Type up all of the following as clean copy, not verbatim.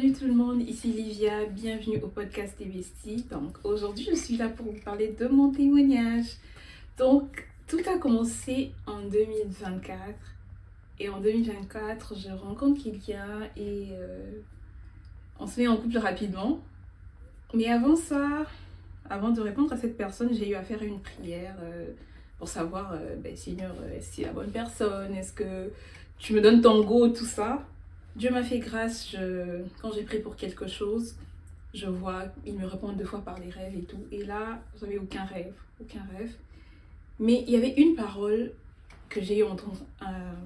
Salut tout le monde, ici Livia, bienvenue au podcast des Besties. Donc aujourd'hui je suis là pour vous parler de mon témoignage. Donc tout a commencé en 2024 et en 2024 je rencontre quelqu'un et on se met en couple rapidement. Mais avant ça, avant de répondre à cette personne, j'ai eu à faire une prière pour savoir, Seigneur, est-ce que c'est la bonne personne, est-ce que tu me donnes ton go, tout ça. Dieu m'a fait grâce, quand j'ai prié pour quelque chose, je vois, il me répond 2 fois par les rêves et tout. Et là, j'avais aucun rêve, aucun rêve. Mais il y avait une parole que j'ai entendue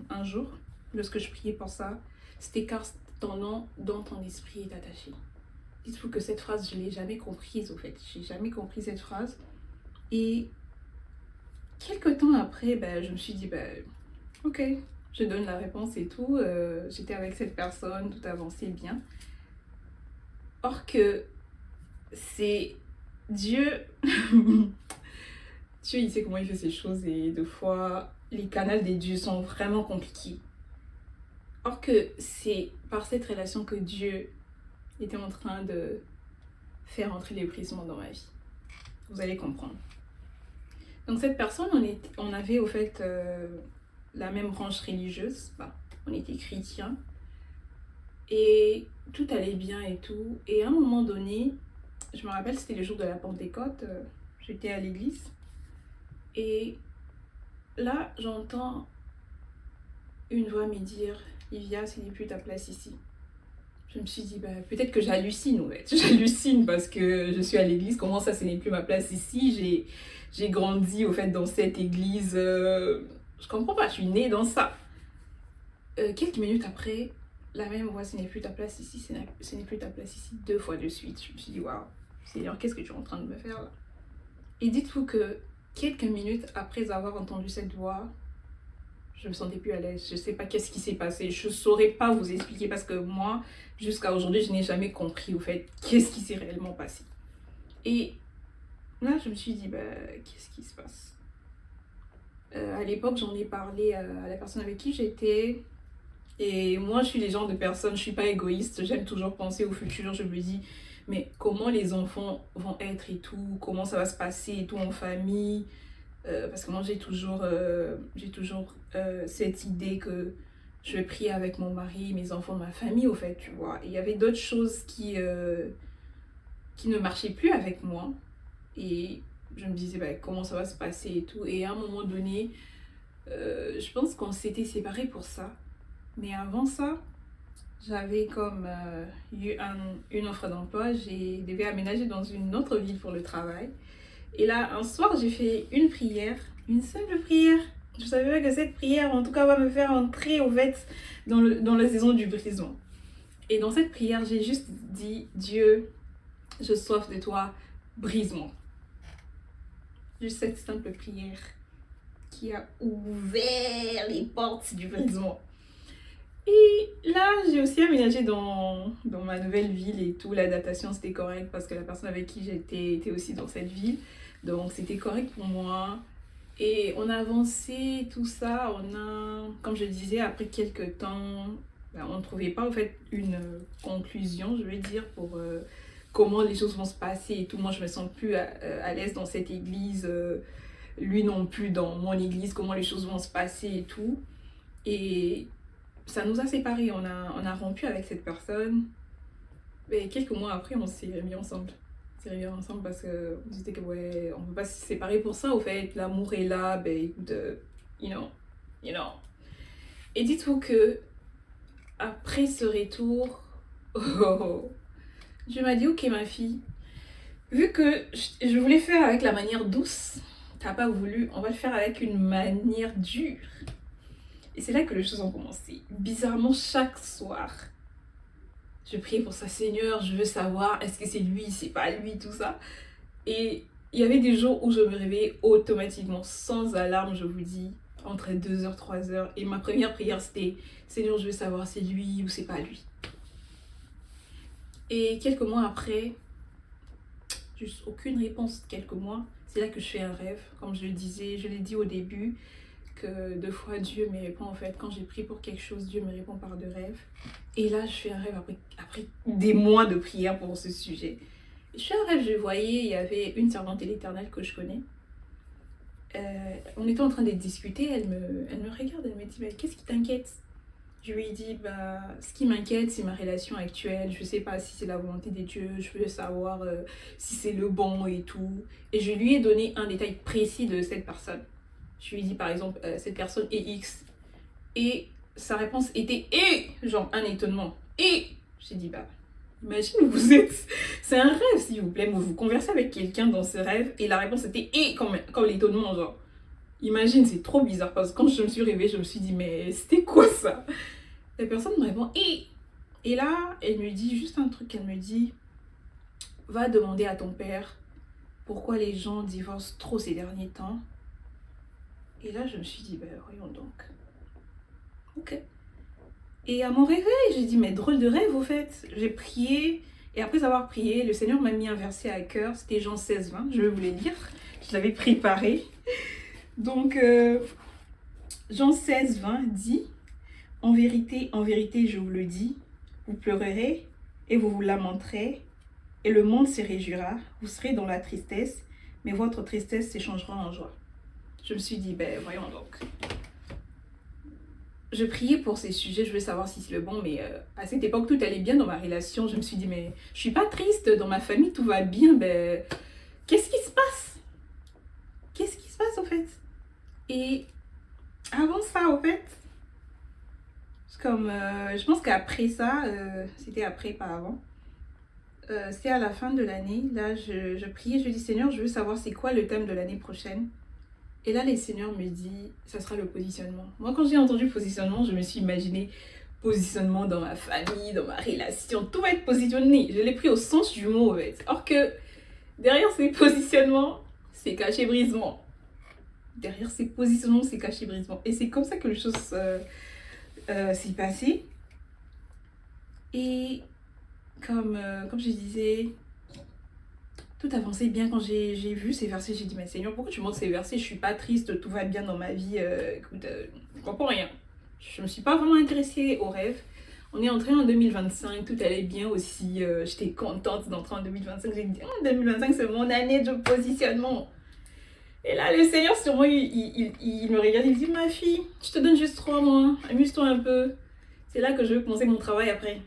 un jour, lorsque je priais pour ça. C'était car ton nom dans ton esprit est attaché. Dites-vous que cette phrase, je ne l'ai jamais comprise au fait. J'ai jamais compris cette phrase. Et quelques temps après, je me suis dit, ok, je donne la réponse et tout. J'étais avec cette personne, tout avançait bien. Or que c'est Dieu. Dieu, il sait comment il fait ces choses et des fois, les canaux des dieux sont vraiment compliqués. Or que c'est par cette relation que Dieu était en train de faire entrer les brisements dans ma vie. Vous allez comprendre. Donc cette personne, on avait au fait la même branche religieuse. On était chrétiens. Et tout allait bien et tout. Et à un moment donné, je me rappelle, c'était le jour de la Pentecôte. J'étais à l'église. Et là, j'entends une voix me dire, Livia, ce n'est plus ta place ici. Je me suis dit, peut-être que j'hallucine, en fait. J'hallucine parce que je suis à l'église. Comment ça, ce n'est plus ma place ici? J'ai grandi, au fait, dans cette église. Je comprends pas, je suis née dans ça. Quelques minutes après, la même voix, ce n'est plus ta place ici, ce n'est plus ta place ici, 2 fois de suite. Je me suis dit, waouh, Seigneur, qu'est-ce que tu es en train de me faire là? Et dites-vous que quelques minutes après avoir entendu cette voix, je me sentais plus à l'aise. Je sais pas qu'est-ce qui s'est passé. Je saurais pas vous expliquer parce que moi, jusqu'à aujourd'hui, je n'ai jamais compris au fait qu'est-ce qui s'est réellement passé. Et là, je me suis dit, qu'est-ce qui se passe? À l'époque, j'en ai parlé à la personne avec qui j'étais. Et moi, je suis le genre de personne, je suis pas égoïste. J'aime toujours penser au futur. Je me dis, mais comment les enfants vont être et tout, comment ça va se passer et tout en famille. Parce que moi, j'ai toujours cette idée que je vais prier avec mon mari, mes enfants, ma famille, au fait, tu vois. Et il y avait d'autres choses qui ne marchaient plus avec moi. Et je me disais, comment ça va se passer et tout. Et à un moment donné, je pense qu'on s'était séparés pour ça. Mais avant ça, j'avais comme eu une offre d'emploi. Je devais aménager dans une autre ville pour le travail. Et là, un soir, j'ai fait une prière, une simple prière. Je savais pas que cette prière, en tout cas, va me faire entrer, au fait, dans la saison du brisement. Et dans cette prière, j'ai juste dit, Dieu, je soif de toi, brise-moi. Juste cette simple prière qui a ouvert les portes du brisement. Et là, j'ai aussi aménagé dans ma nouvelle ville et tout. L'adaptation, c'était correct parce que la personne avec qui j'étais était aussi dans cette ville. Donc, c'était correct pour moi. Et on a avancé, tout ça. Comme je disais, après quelques temps, on ne trouvait pas en fait une conclusion, je vais dire, pour comment les choses vont se passer et tout. Moi, je me sens plus à l'aise dans cette église. Lui non plus dans mon église, comment les choses vont se passer et tout. Et ça nous a séparés, on a rompu avec cette personne. Et quelques mois après, on s'est remis ensemble. On s'est remis ensemble parce qu'on disait que ouais, on ne peut pas se séparer pour ça, au fait. L'amour est là, écoute, you know. Et dites-vous que après ce retour, je m'a dit, ok ma fille, vu que je voulais faire avec la manière douce, t'as pas voulu, on va le faire avec une manière dure. Et c'est là que les choses ont commencé. Bizarrement, chaque soir, je priais pour ça, Seigneur, je veux savoir, est-ce que c'est lui, c'est pas lui, tout ça. Et il y avait des jours où je me réveillais automatiquement, sans alarme, je vous dis, entre 2h, 3h. Et ma première prière, c'était, Seigneur, je veux savoir, c'est lui ou c'est pas lui. Et quelques mois après, juste aucune réponse, quelques mois, c'est là que je fais un rêve. Comme je le disais, je l'ai dit au début, que 2 fois Dieu me répond en fait. Quand j'ai prié pour quelque chose, Dieu me répond par 2 rêves. Et là, je fais un rêve après des mois de prière pour ce sujet. Je fais un rêve, je voyais, il y avait une servante de l'Éternel que je connais. On était en train de discuter, elle me regarde, elle me dit bah, qu'est-ce qui t'inquiète? Je lui ai dit bah, ce qui m'inquiète, c'est ma relation actuelle. Je sais pas si c'est la volonté des dieux, je veux savoir si c'est le bon et tout. Et je lui ai donné un détail précis de cette personne. Je lui ai dit par exemple, cette personne est X. Et sa réponse était et, genre un étonnement. Et j'ai dit bah, imagine vous êtes, c'est un rêve s'il vous plaît, vous conversez avec quelqu'un dans ce rêve et la réponse était et comme l'étonnement genre. Imagine, c'est trop bizarre parce que quand je me suis réveillée, je me suis dit mais c'était quoi ça? La personne me répond et là elle me dit juste un truc, elle me dit va demander à ton père pourquoi les gens divorcent trop ces derniers temps. Et là je me suis dit ben voyons donc. Ok. Et à mon réveil, j'ai dit, mais drôle de rêve, au fait. J'ai prié, et après avoir prié, le Seigneur m'a mis un verset à cœur. C'était Jean 16, 20, je vais vous les lire. Je l'avais préparé. Donc, Jean 16, 20 dit, en vérité, je vous le dis, vous pleurerez et vous vous lamenterez, et le monde se réjouira. Vous serez dans la tristesse, mais votre tristesse s'échangera en joie. Je me suis dit, ben voyons donc. Je priais pour ces sujets, je voulais savoir si c'est le bon, mais à cette époque, tout allait bien dans ma relation. Je me suis dit, mais je suis pas triste, dans ma famille, tout va bien. Ben, qu'est-ce qui se passe? Qu'est-ce qui se passe, au fait? Et avant ça, au fait, c'est comme, je pense qu'après ça, c'était après, pas avant, c'est à la fin de l'année, là, je priais, je dis, Seigneur, je veux savoir c'est quoi le thème de l'année prochaine. Et là, le Seigneur me dit, ça sera le positionnement. Moi, quand j'ai entendu positionnement, je me suis imaginé positionnement dans ma famille, dans ma relation. Tout va être positionné. Je l'ai pris au sens du mot, en fait. Or que derrière ces positionnements, c'est caché brisement. Derrière ces positionnements, c'est caché brisement. Et c'est comme ça que les choses s'est passées. Et comme je disais, tout avançait bien quand j'ai vu ces versets. J'ai dit, mais Seigneur, pourquoi tu montres ces versets? Je suis pas triste, tout va bien dans ma vie. Écoute, je comprends rien. Je me suis pas vraiment intéressée aux rêves. On est entré en 2025, tout allait bien aussi. J'étais contente d'entrer en 2025. J'ai dit, 2025, c'est mon année de positionnement. Et là, le Seigneur, sur moi, il me regarde, il me dit, ma fille, je te donne juste 3 mois, amuse-toi un peu. C'est là que je vais commencer mon travail après.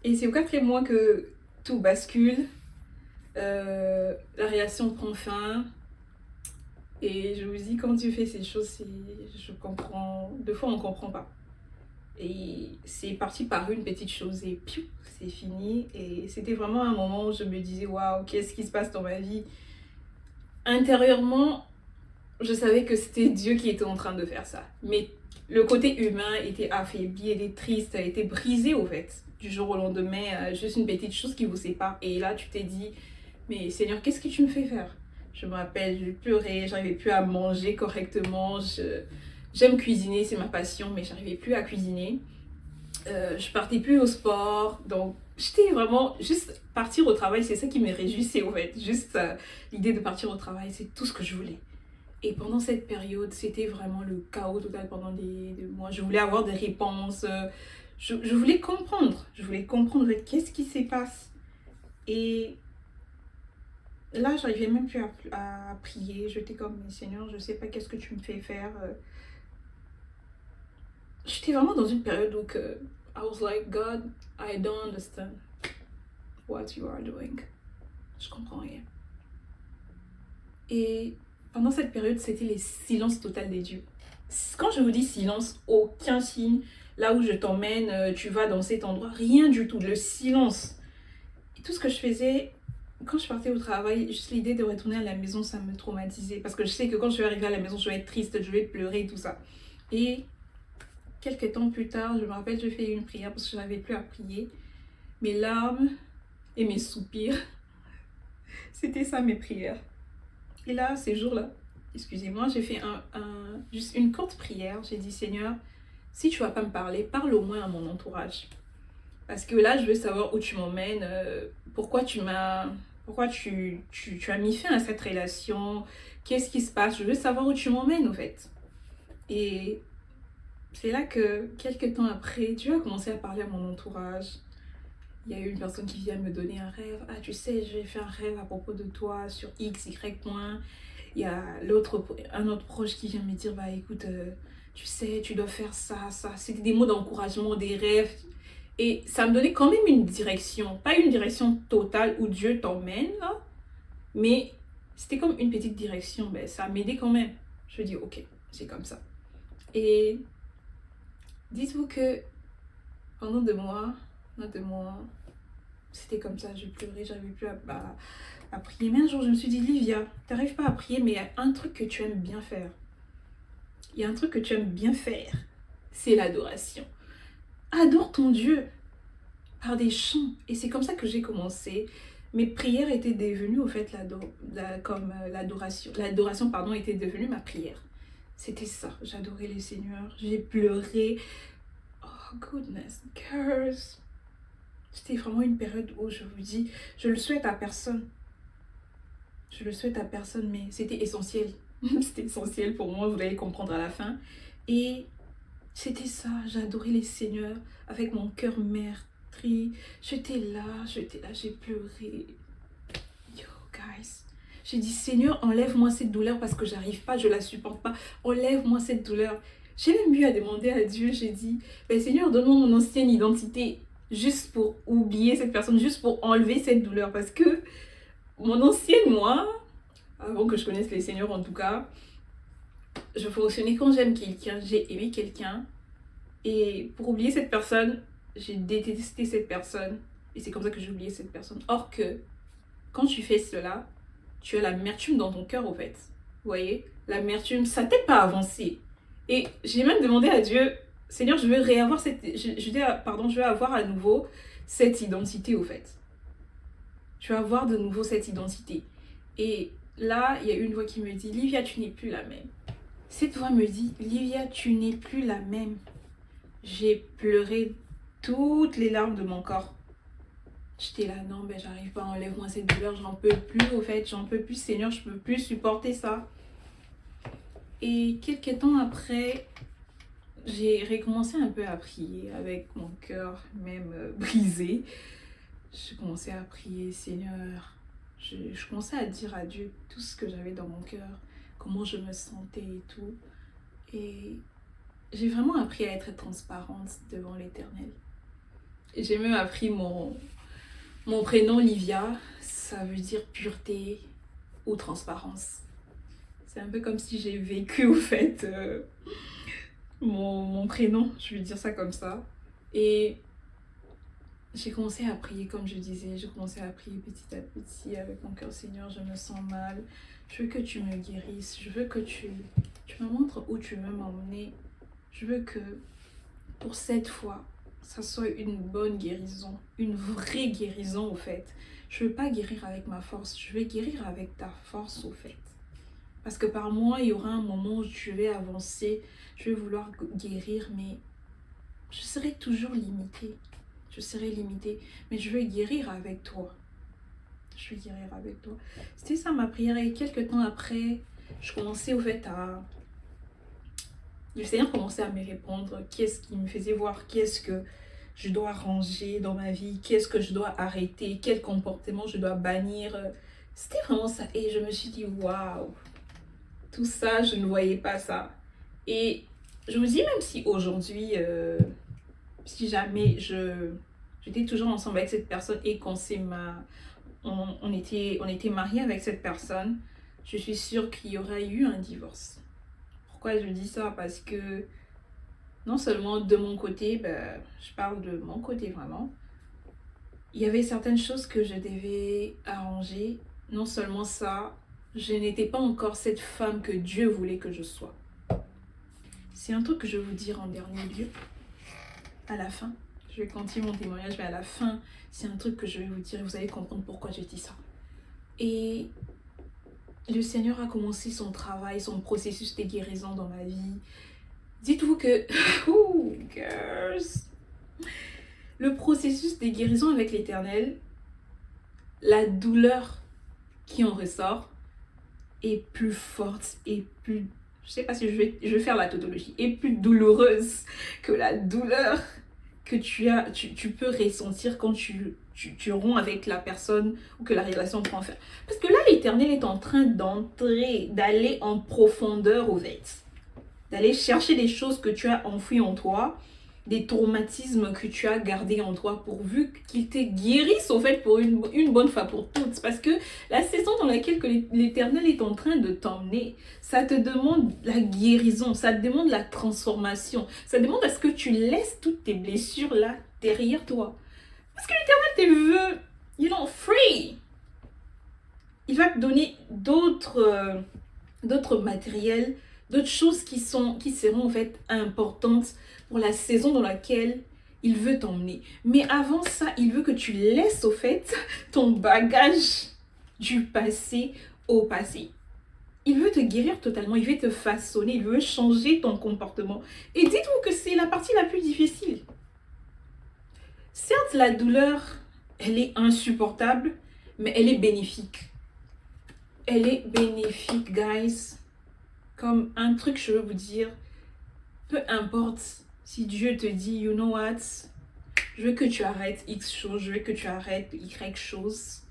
Et c'est au 4e mois que tout bascule. La réaction prend fin. Et je vous dis, quand Dieu fait ces choses, je comprends. 2 fois, on ne comprend pas. Et c'est parti par une petite chose et piou, c'est fini. Et c'était vraiment un moment où je me disais, waouh, qu'est-ce qui se passe dans ma vie? Intérieurement, je savais que c'était Dieu qui était en train de faire ça. Mais le côté humain était affaibli, était triste, était brisé au fait. Du jour au lendemain, juste une petite chose qui vous sépare. Et là, tu t'es dit, mais Seigneur, qu'est-ce que tu me fais faire? Je me rappelle, je pleurais, j'arrivais plus à manger correctement. J'aime cuisiner, c'est ma passion, mais j'arrivais plus à cuisiner. Je partais plus au sport, donc j'étais vraiment juste partir au travail, c'est ça qui me réjouissait au fait. Juste l'idée de partir au travail, c'est tout ce que je voulais. Et pendant cette période, c'était vraiment le chaos total pendant des mois. Je voulais avoir des réponses, je voulais comprendre. Je voulais comprendre qu'est-ce qui se passe. Et là, j'arrivais même plus à prier. J'étais comme, Seigneur, je sais pas qu'est-ce que tu me fais faire. J'étais vraiment dans une période où I was like, God, I don't understand what you are doing. Je comprends rien. Et pendant cette période, c'était les silences total des dieux. Quand je vous dis silence, aucun signe. Là où je t'emmène, tu vas dans cet endroit, rien du tout, le silence. Et tout ce que je faisais, quand je partais au travail, juste l'idée de retourner à la maison, ça me traumatisait. Parce que je sais que quand je vais arriver à la maison, je vais être triste, je vais pleurer et tout ça. Et quelques temps plus tard, je me rappelle, je fais une prière parce que je n'avais plus à prier. Mes larmes et mes soupirs, c'était ça mes prières. Et là, ces jours-là, excusez-moi, j'ai fait juste une courte prière. J'ai dit, Seigneur, si tu ne vas pas me parler, parle au moins à mon entourage. Parce que là, je veux savoir où tu m'emmènes, pourquoi tu as mis fin à cette relation, qu'est-ce qui se passe, je veux savoir où tu m'emmènes, en fait. Et c'est là que, quelques temps après, Dieu a commencé à parler à mon entourage. Il y a eu une personne qui vient me donner un rêve. Ah, tu sais, j'ai fait un rêve à propos de toi sur X, Y point. Il y a un autre proche qui vient me dire, bah écoute, tu sais, tu dois faire ça, ça. C'était des mots d'encouragement, des rêves. Et ça me donnait quand même une direction. Pas une direction totale où Dieu t'emmène, là. Mais c'était comme une petite direction. Ben, ça m'aidait quand même. Je me dis, ok, c'est comme ça. Et dites-vous que pendant 2 mois, c'était comme ça, je pleurais, j'arrivais plus à prier. Mais un jour, je me suis dit, Livia, t'arrives pas à prier, mais il y a un truc que tu aimes bien faire. Il y a un truc que tu aimes bien faire, c'est l'adoration. Adore ton Dieu par des chants. Et c'est comme ça que j'ai commencé. Mes prières étaient devenues, au fait, l'adoration. L'adoration, pardon, était devenue ma prière. C'était ça. J'adorais le Seigneur. J'ai pleuré. Oh, goodness, girls. C'était vraiment une période où je vous dis, je le souhaite à personne. Je le souhaite à personne, mais c'était essentiel. C'était essentiel pour moi, vous allez comprendre à la fin. Et c'était ça, j'adorais les seigneurs avec mon cœur meurtri. J'étais là, j'ai pleuré. Yo, guys. J'ai dit, Seigneur, enlève-moi cette douleur parce que j'arrive pas, je la supporte pas. Enlève-moi cette douleur. J'ai même eu à demander à Dieu, j'ai dit, ben, Seigneur, donne-moi mon ancienne identité juste pour oublier cette personne, juste pour enlever cette douleur. Parce que mon ancienne moi, avant que je connaisse les seigneurs en tout cas, je fonctionnais quand j'aime quelqu'un, j'ai aimé quelqu'un. Et pour oublier cette personne, j'ai détesté cette personne. Et c'est comme ça que j'ai oublié cette personne. Or que, quand tu fais cela, tu as l'amertume dans ton cœur, au fait. Vous voyez, l'amertume, ça t'aide pas à avancer. Et j'ai même demandé à Dieu, Seigneur, je veux réavoir je veux avoir à nouveau cette identité, au fait. Je veux avoir de nouveau cette identité. Et là, il y a une voix qui me dit, Livia, tu n'es plus la même. Cette voix me dit, Livia, tu n'es plus la même. J'ai pleuré toutes les larmes de mon corps. J'étais là, non, ben j'arrive pas, enlève-moi cette douleur, j'en peux plus, au fait, j'en peux plus, Seigneur, je peux plus supporter ça. Et quelques temps après, j'ai recommencé un peu à prier avec mon cœur même brisé. J'ai commencé à prier, Seigneur. Je commençais à dire à Dieu tout ce que j'avais dans mon cœur, comment je me sentais et tout. Et j'ai vraiment appris à être transparente devant l'Éternel. Et j'ai même appris mon prénom Livia, ça veut dire pureté ou transparence. C'est un peu comme si j'ai vécu au fait mon prénom, je vais dire ça comme ça. Et j'ai commencé à prier comme je disais, j'ai commencé à prier petit à petit avec mon cœur, Seigneur, je me sens mal, je veux que tu me guérisses, je veux que tu me montres où tu veux m'emmener. Je veux que pour cette fois, ça soit une bonne guérison, une vraie guérison au fait. Je veux pas guérir avec ma force, je vais guérir avec ta force au fait. Parce que par moi, il y aura un moment où je vais avancer, je vais vouloir guérir, mais je serai toujours limitée. Je serai limitée, mais je veux guérir avec toi. Je veux guérir avec toi. C'était ça ma prière et quelques temps après, je commençais au fait à... Le Seigneur commençait à me répondre qu'est-ce qui me faisait voir, qu'est-ce que je dois ranger dans ma vie, qu'est-ce que je dois arrêter, quel comportement je dois bannir. C'était vraiment ça. Et je me suis dit, waouh, tout ça, je ne voyais pas ça. Et je me dis, même si aujourd'hui, si jamais j'étais toujours ensemble avec cette personne et qu'on on était mariés avec cette personne, je suis sûre qu'il y aurait eu un divorce. Pourquoi je dis ça? Parce que non seulement de mon côté, ben, je parle de mon côté vraiment, il y avait certaines choses que je devais arranger. Non seulement ça, je n'étais pas encore cette femme que Dieu voulait que je sois. C'est un truc que je vais vous dire en dernier lieu, à la fin. Je vais continuer mon témoignage, mais à la fin, c'est un truc que je vais vous dire et vous allez comprendre pourquoi je dis ça. Et le Seigneur a commencé son travail, son processus de guérison dans ma vie. Dites-vous que, ouh, girls, le processus de guérison avec l'Éternel, la douleur qui en ressort est plus forte et plus je sais pas si je vais faire la tautologie, est plus douloureuse que la douleur que tu peux ressentir quand tu romps avec la personne ou que la relation prend fin. Parce que là, l'Éternel est en train d'aller en profondeur au fait, d'aller chercher des choses que tu as enfouies en toi, des traumatismes que tu as gardés en toi, pourvu qu'il te guérisse au fait pour une bonne fois pour toutes. Parce que la saison dans laquelle l'Éternel est en train de t'emmener, ça te demande la guérison, ça te demande la transformation, ça demande à ce que tu laisses toutes tes blessures là derrière toi. Parce que l'Éternel te veut, free. Il va te donner d'autres matériels, d'autres choses qui seront en fait importantes pour la saison dans laquelle il veut t'emmener. Mais avant ça, il veut que tu laisses au fait ton bagage du passé au passé. Il veut te guérir totalement, il veut te façonner, il veut changer ton comportement. Et dites-vous que c'est la partie la plus difficile. Certes, la douleur, elle est insupportable, mais elle est bénéfique. Elle est bénéfique, guys. Comme un truc, je veux vous dire, peu importe si Dieu te dit, you know what, je veux que tu arrêtes X chose, je veux que tu arrêtes Y chose,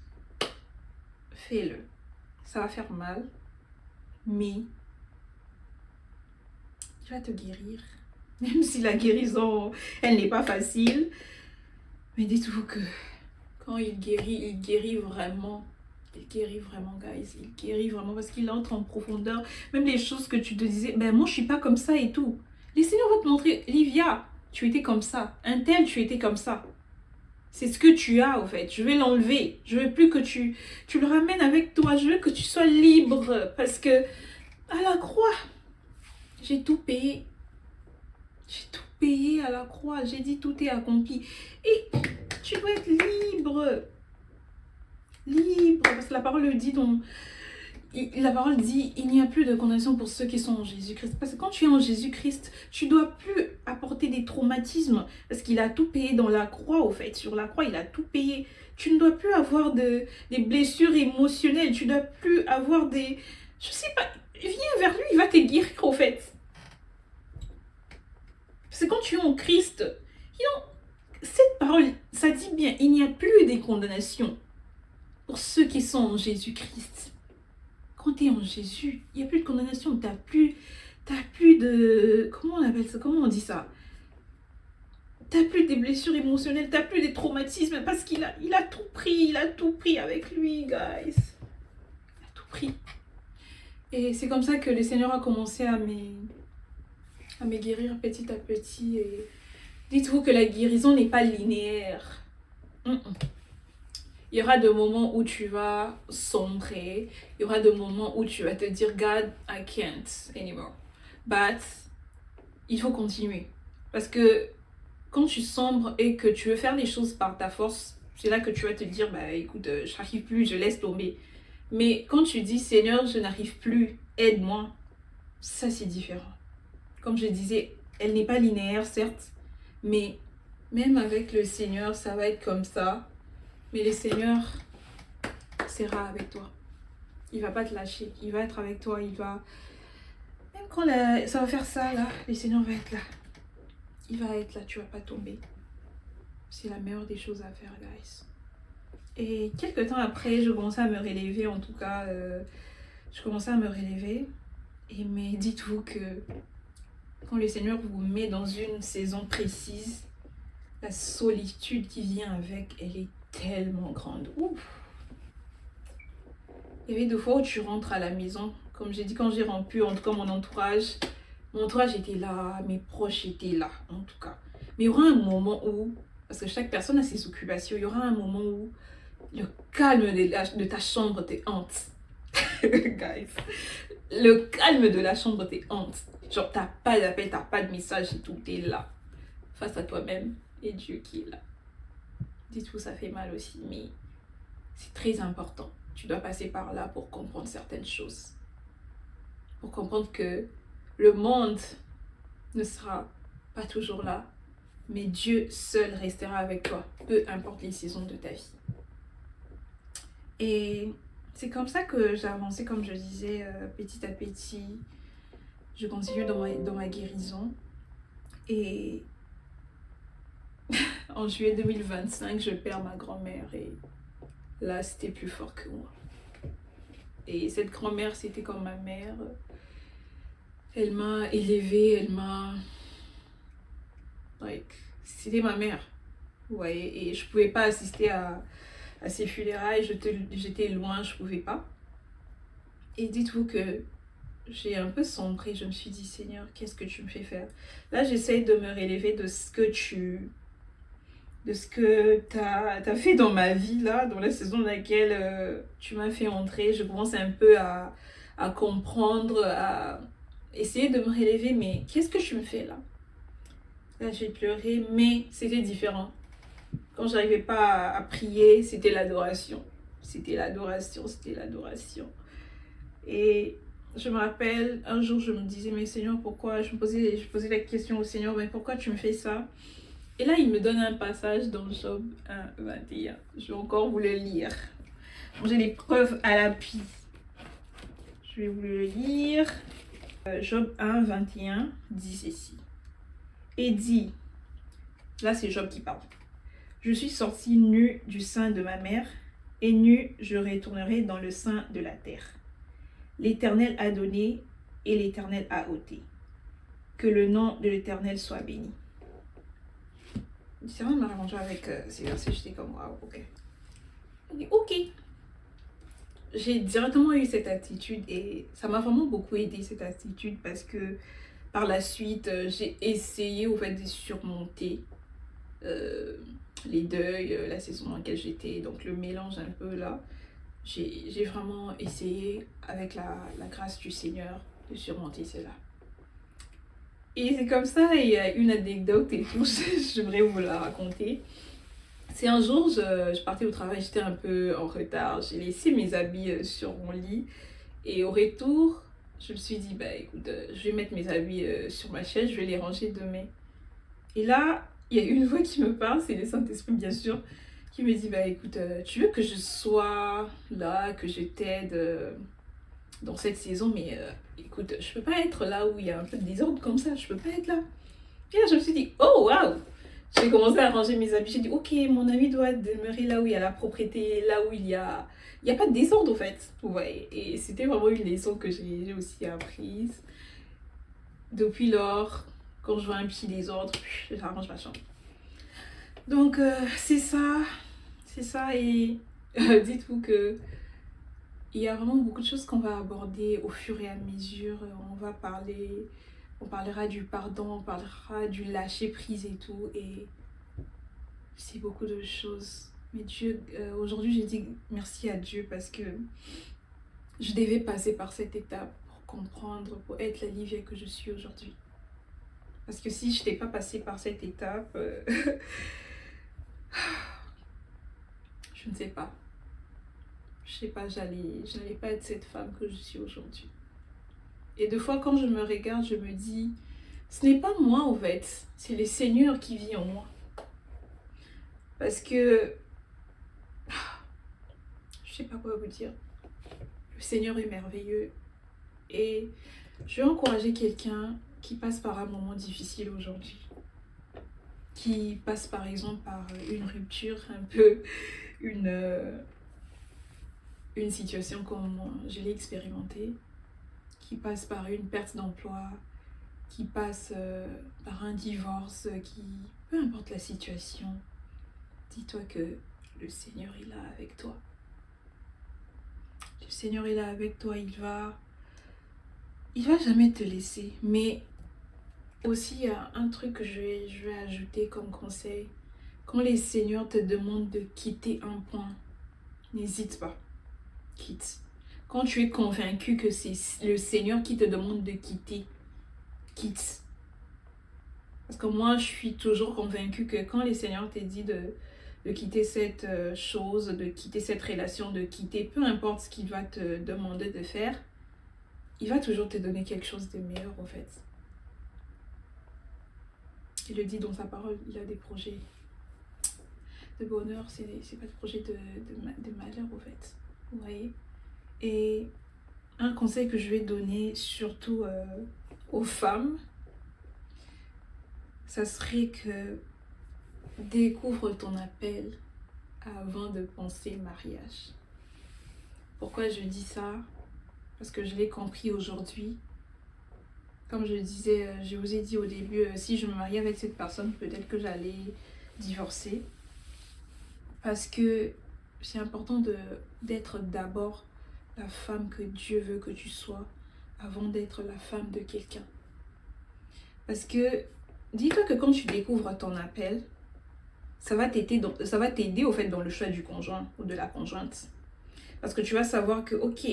fais-le. Ça va faire mal, mais tu vas te guérir. Même si la guérison, elle n'est pas facile, mais dites-vous que quand il guérit vraiment. Il guérit vraiment, guys. Il guérit vraiment parce qu'il entre en profondeur. Même les choses que tu te disais, ben moi je suis pas comme ça et tout. Le Seigneur va te montrer, Livia, tu étais comme ça. Un tel, tu étais comme ça. C'est ce que tu as, au fait. Je vais l'enlever. Je veux plus que tu le ramènes avec toi. Je veux que tu sois libre. Parce que, à la croix, j'ai tout payé. J'ai tout payé à la croix. J'ai dit tout est accompli. Et tu dois être libre. Libre, parce que la parole dit il n'y a plus de condamnation pour ceux qui sont en Jésus-Christ. Parce que quand tu es en Jésus-Christ, tu dois plus apporter des traumatismes, parce qu'il a tout payé dans la croix, au fait. Sur la croix, il a tout payé. Tu ne dois plus avoir des blessures émotionnelles, tu ne dois plus avoir des... Je sais pas, viens vers lui, il va te guérir, au fait. Parce que quand tu es en Christ, cette parole, ça dit bien, il n'y a plus de condamnation pour ceux qui sont en Jésus-Christ. Quand tu es en Jésus, il n'y a plus de condamnation. Tu n'as plus de... Comment on appelle ça? Comment on dit ça? Tu n'as plus des blessures émotionnelles, tu n'as plus des traumatismes parce qu'il a tout pris. Il a tout pris avec lui, guys. Il a tout pris. Et c'est comme ça que le Seigneur a commencé à me guérir petit à petit. Et dites-vous que la guérison n'est pas linéaire. Il y aura des moments où tu vas sombrer. Il y aura des moments où tu vas te dire, God, I can't anymore. But, il faut continuer. Parce que quand tu sombres et que tu veux faire les choses par ta force, c'est là que tu vas te dire, bah écoute, je n'arrive plus, je laisse tomber. Mais quand tu dis, Seigneur, je n'arrive plus, aide-moi, ça c'est différent. Comme je disais, elle n'est pas linéaire, certes, mais même avec le Seigneur, ça va être comme ça. Mais le Seigneur sera avec toi. Il va pas te lâcher. Il va être avec toi. Il va... Même quand ça va faire ça, là, le Seigneur va être là. Il va être là. Tu vas pas tomber. C'est la meilleure des choses à faire, guys. Et quelques temps après, je commençais à me relever. En tout cas, je commençais à me relever. Mais dites-vous que quand le Seigneur vous met dans une saison précise, la solitude qui vient avec, elle est tellement grande. Ouf. Il y avait des fois où tu rentres à la maison, comme j'ai dit, quand j'ai rompu, en tout cas mon entourage était là, mes proches étaient là, en tout cas. Mais il y aura un moment où, parce que chaque personne a ses occupations, il y aura un moment où le calme de ta chambre te hante. Guys, le calme de la chambre te hante. Genre, t'as pas d'appel, t'as pas de message et tout, t'es là, face à toi-même et Dieu qui est là. Dites-vous, ça fait mal aussi, mais c'est très important. Tu dois passer par là pour comprendre certaines choses. Pour comprendre que le monde ne sera pas toujours là, mais Dieu seul restera avec toi, peu importe les saisons de ta vie. Et c'est comme ça que j'ai avancé, comme je disais, petit à petit. Je continue dans ma guérison. Et en juillet 2025, je perds ma grand-mère. Et là, c'était plus fort que moi. Et cette grand-mère, c'était comme ma mère. Elle m'a élevée, c'était ma mère. Vous voyez, et je pouvais pas assister à ces funérailles, j'étais loin, je pouvais pas. Et dites-vous que j'ai un peu sombré, je me suis dit, Seigneur, qu'est-ce que tu me fais faire? Là, j'essaye de me relever de ce que t'as fait dans ma vie, là, dans la saison dans laquelle tu m'as fait entrer. Je commence un peu à comprendre, à essayer de me relever, mais qu'est-ce que tu me fais là? Là, j'ai pleuré, mais c'était différent. Quand j'arrivais pas à prier, c'était l'adoration. C'était l'adoration, c'était l'adoration. Et je me rappelle, un jour, je me disais, mais Seigneur, pourquoi? Je posais la question au Seigneur, mais pourquoi tu me fais ça? Et là, il me donne un passage dans Job 1, 21. Je vais encore vous le lire. J'ai les preuves à l'appui. Je vais vous le lire. Job 1, 21 dit ceci. Et dit, là c'est Job qui parle. Je suis sorti nu du sein de ma mère, et nu je retournerai dans le sein de la terre. L'Éternel a donné, et l'Éternel a ôté. Que le nom de l'Éternel soit béni. C'est vrai, m'a répondu avec ces versets, j'étais comme waouh, ok. Ok. J'ai directement eu cette attitude et ça m'a vraiment beaucoup aidé cette attitude parce que par la suite, j'ai essayé au fait de surmonter les deuils, la saison dans laquelle j'étais, donc le mélange un peu là. J'ai vraiment essayé avec la grâce du Seigneur de surmonter cela. Et c'est comme ça, il y a une anecdote et tout, j'aimerais vous la raconter. C'est un jour, je partais au travail, j'étais un peu en retard, j'ai laissé mes habits sur mon lit et au retour, je me suis dit, bah écoute, je vais mettre mes habits sur ma chaise, je vais les ranger demain. Et là, il y a une voix qui me parle, c'est le Saint-Esprit bien sûr, qui me dit, bah écoute, tu veux que je sois là, que je t'aide dans cette saison, mais écoute, je peux pas être là où il y a un peu de désordre comme ça, je peux pas être là. Et là, je me suis dit, oh waouh! J'ai commencé à ranger mes habits. J'ai dit, ok, mon ami doit demeurer là où il y a la propreté, là où il y a pas de désordre en fait. Vous voyez. Et c'était vraiment une leçon que j'ai aussi apprise. Depuis lors, quand je vois un petit désordre, j'arrange ma chambre. Donc, c'est ça. C'est ça. Et dites-vous que il y a vraiment beaucoup de choses qu'on va aborder au fur et à mesure. On parlera du pardon, on parlera du lâcher prise et tout. Et c'est beaucoup de choses. Mais Dieu, aujourd'hui, j'ai dit merci à Dieu parce que je devais passer par cette étape pour comprendre, pour être la Livia que je suis aujourd'hui. Parce que si je n'étais pas passée par cette étape, je ne sais pas. Je sais pas, j'allais pas être cette femme que je suis aujourd'hui. Et des fois, quand je me regarde, je me dis, ce n'est pas moi en fait, c'est le Seigneur qui vit en moi. Parce que, je sais pas quoi vous dire, le Seigneur est merveilleux. Et je vais encourager quelqu'un qui passe par un moment difficile aujourd'hui. Qui passe par exemple par une rupture, un peu une situation comme je l'ai expérimentée, qui passe par une perte d'emploi, qui passe par un divorce, peu importe la situation, dis-toi que le Seigneur est là avec toi. Le Seigneur est là avec toi, il va jamais te laisser. Mais aussi, il y a un truc que je vais ajouter comme conseil. Quand les seigneurs te demandent de quitter un point, n'hésite pas. Quitte. Quand tu es convaincu que c'est le Seigneur qui te demande de quitter, quitte. Parce que moi, je suis toujours convaincue que quand les seigneurs te disent de quitter cette chose, de quitter cette relation, de quitter peu importe ce qu'il va te demander de faire, il va toujours te donner quelque chose de meilleur en fait. Il le dit dans sa parole, il a des projets de bonheur, c'est pas des projets de malheur en fait. Vous voyez? Et un conseil que je vais donner surtout aux femmes, ça serait que découvre ton appel avant de penser mariage. Pourquoi je dis ça? Parce que je l'ai compris aujourd'hui. Comme je disais, je vous ai dit au début, si je me mariais avec cette personne, peut-être que j'allais divorcer. Parce que c'est important d'être d'abord la femme que Dieu veut que tu sois avant d'être la femme de quelqu'un. Parce que dis-toi que quand tu découvres ton appel, ça va t'aider au fait dans le choix du conjoint ou de la conjointe. Parce que tu vas savoir que, ok,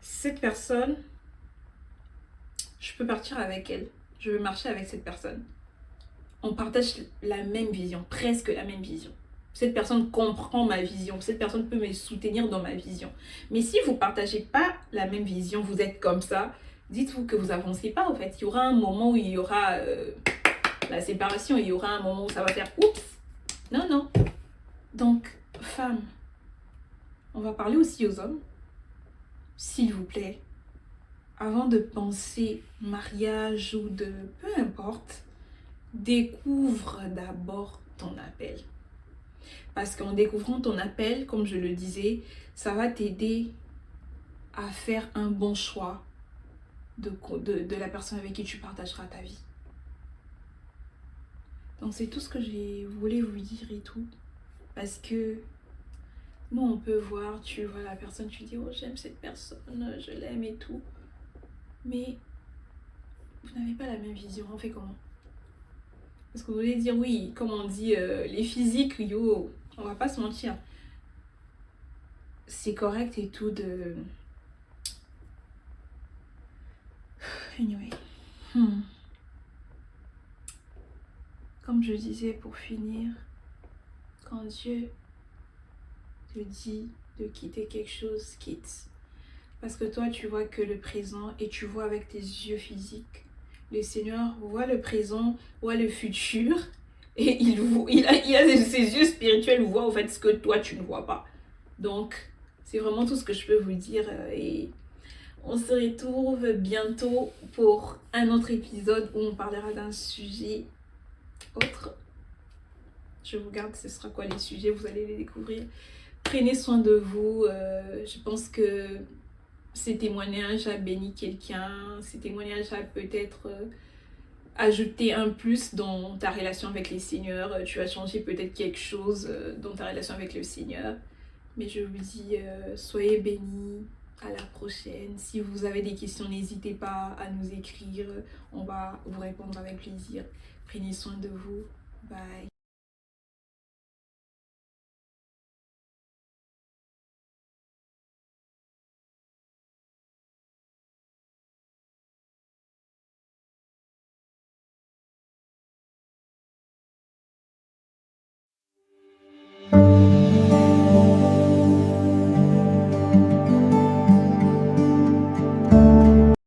cette personne, je peux partir avec elle. Je veux marcher avec cette personne. On partage la même vision, presque la même vision. Cette personne comprend ma vision. Cette personne peut me soutenir dans ma vision. Mais si vous ne partagez pas la même vision, vous êtes comme ça, dites-vous que vous n'avancez pas en fait. Il y aura un moment où il y aura la séparation. Il y aura un moment où ça va faire oups. Non, non. Donc, femme, on va parler aussi aux hommes. S'il vous plaît, avant de penser mariage ou de peu importe, découvre d'abord ton appel. Parce qu'en découvrant ton appel, comme je le disais, ça va t'aider à faire un bon choix de la personne avec qui tu partageras ta vie. Donc c'est tout ce que je voulais vous dire et tout. Parce que nous, on peut voir, tu vois la personne, tu dis, oh j'aime cette personne, je l'aime et tout. Mais vous n'avez pas la même vision, on fait comment? Parce que vous voulez dire, oui, comme on dit, les physiques, yo, on va pas se mentir. C'est correct et tout de... Anyway. Comme je disais pour finir, quand Dieu te dit de quitter quelque chose, quitte. Parce que toi, tu vois que le présent et tu vois avec tes yeux physiques. Le Seigneur voit le présent, voit le futur et il a ses yeux spirituels voient en fait ce que toi, tu ne vois pas. Donc, c'est vraiment tout ce que je peux vous dire et on se retrouve bientôt pour un autre épisode où on parlera d'un sujet autre. Je vous garde, ce sera quoi les sujets, vous allez les découvrir. Prenez soin de vous. Je pense que ces témoignages a béni quelqu'un. Ces témoignages a peut-être ajouté un plus dans ta relation avec les seigneurs. Tu as changé peut-être quelque chose dans ta relation avec le Seigneur. Mais je vous dis, soyez bénis. À la prochaine. Si vous avez des questions, n'hésitez pas à nous écrire. On va vous répondre avec plaisir. Prenez soin de vous. Bye.